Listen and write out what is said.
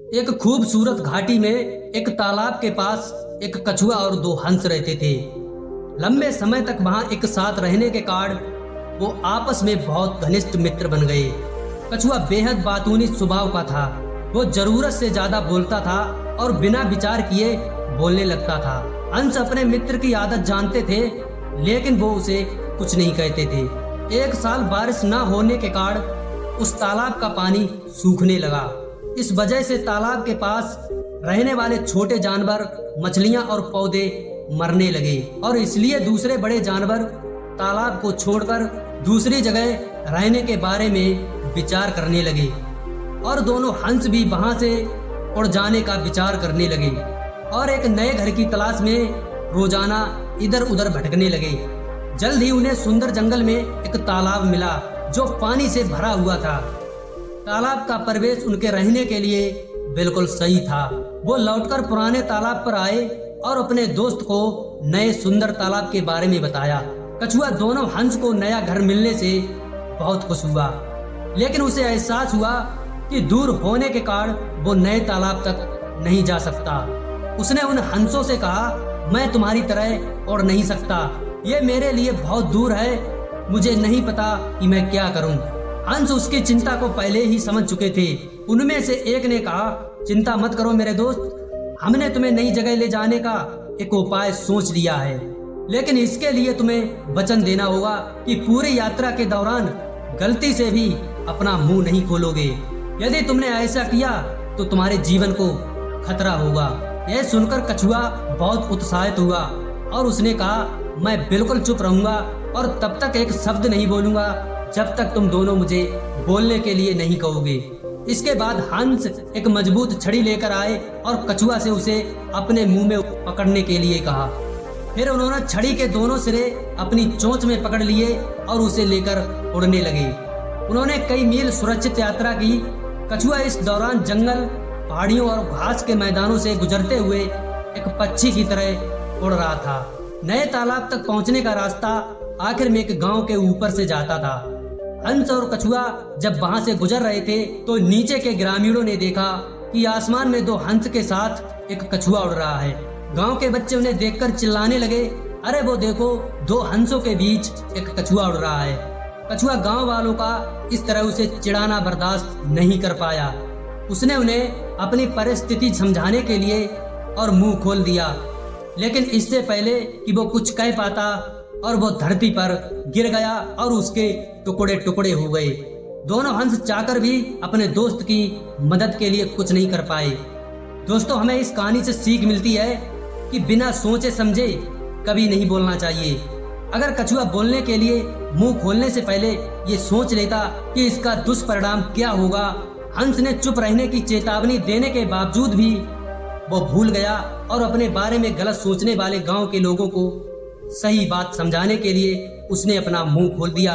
एक खूबसूरत घाटी में एक तालाब के पास एक कछुआ और दो हंस रहते थे। लंबे समय तक वहां एक साथ रहने के कारण वो आपस में बहुत घनिष्ठ मित्र बन गए। कछुआ बेहद बातूनी स्वभाव का था। वो जरूरत से ज्यादा बोलता था और बिना विचार किए बोलने लगता था। हंस अपने मित्र की आदत जानते थे, लेकिन वो उसे कुछ नहीं कहते थे। एक साल बारिश न होने के कारण उस तालाब का पानी सूखने लगा। इस वजह से तालाब के पास रहने वाले छोटे जानवर, मछलियां और पौधे मरने लगे और इसलिए दूसरे बड़े जानवर तालाब को छोड़कर दूसरी जगह रहने के बारे में विचार करने लगे और दोनों हंस भी वहां से उड़ जाने का विचार करने लगे और एक नए घर की तलाश में रोजाना इधर उधर भटकने लगे। जल्द ही उन्हें सुंदर जंगल में एक तालाब मिला जो पानी से भरा हुआ था। तालाब का परिवेश उनके रहने के लिए बिल्कुल सही था। वो लौटकर पुराने तालाब पर आए और अपने दोस्त को नए सुंदर तालाब के बारे में बताया। कछुआ दोनों हंस को नया घर मिलने से बहुत खुश हुआ, लेकिन उसे एहसास हुआ कि दूर होने के कारण वो नए तालाब तक नहीं जा सकता। उसने उन हंसों से कहा, मैं तुम्हारी तरह उड़ नहीं सकता, ये मेरे लिए बहुत दूर है, मुझे नहीं पता कि मैं क्या करूं। हंस उसकी चिंता को पहले ही समझ चुके थे। उनमें से एक ने कहा, चिंता मत करो मेरे दोस्त, हमने तुम्हें नई जगह ले जाने का एक उपाय सोच लिया है, लेकिन इसके लिए तुम्हें वचन देना होगा कि पूरी यात्रा के दौरान गलती से भी अपना मुंह नहीं खोलोगे। यदि तुमने ऐसा किया तो तुम्हारे जीवन को खतरा होगा। यह सुनकर कछुआ बहुत उत्साहित हुआ और उसने कहा, मैं बिल्कुल चुप रहूंगा और तब तक एक शब्द नहीं बोलूंगा जब तक तुम दोनों मुझे बोलने के लिए नहीं कहोगे। इसके बाद हंस एक मजबूत छड़ी लेकर आए और कछुआ से उसे अपने मुंह में पकड़ने के लिए कहा। फिर उन्होंने छड़ी के दोनों सिरे अपनी चोंच में पकड़ लिए और उसे लेकर उड़ने लगे। उन्होंने कई मील सुरक्षित यात्रा की। कछुआ इस दौरान जंगल, पहाड़ियों और घास के मैदानों से गुजरते हुए एक पक्षी की तरह उड़ रहा था। नए तालाब तक पहुंचने का रास्ता आखिर में एक गांव के ऊपर से जाता था। हंस और कछुआ जब वहां से गुजर रहे थे तो नीचे के ग्रामीणों ने देखा कि आसमान में दो हंस के साथ एक कछुआ उड़ रहा है। गांव के बच्चे उन्हें देखकर चिल्लाने लगे, अरे वो देखो, दो हंसों के बीच एक कछुआ उड़ रहा है। कछुआ गांव वालों का इस तरह उसे चिढ़ाना बर्दाश्त नहीं कर पाया। उसने उन्हें अपनी परिस्थिति समझाने के लिए और मुंह खोल दिया, लेकिन इससे पहले कि वो कुछ कह पाता और वो धरती पर गिर गया और उसके टुकड़े टुकड़े हो गए। दोनों हंस चाहकर भी अपने दोस्त की मदद के लिए कुछ नहीं कर पाए। दोस्तों, हमें इस कहानी से सीख मिलती है कि बिना सोचे समझे कभी नहीं बोलना चाहिए। अगर कछुआ बोलने के लिए मुंह खोलने से पहले ये सोच लेता कि इसका दुष्परिणाम क्या होगा, हंस ने चुप रहने की चेतावनी देने के बावजूद भी वो भूल गया और अपने बारे में गलत सोचने वाले गांव के लोगों को सही बात समझाने के लिए उसने अपना मुंह खोल दिया।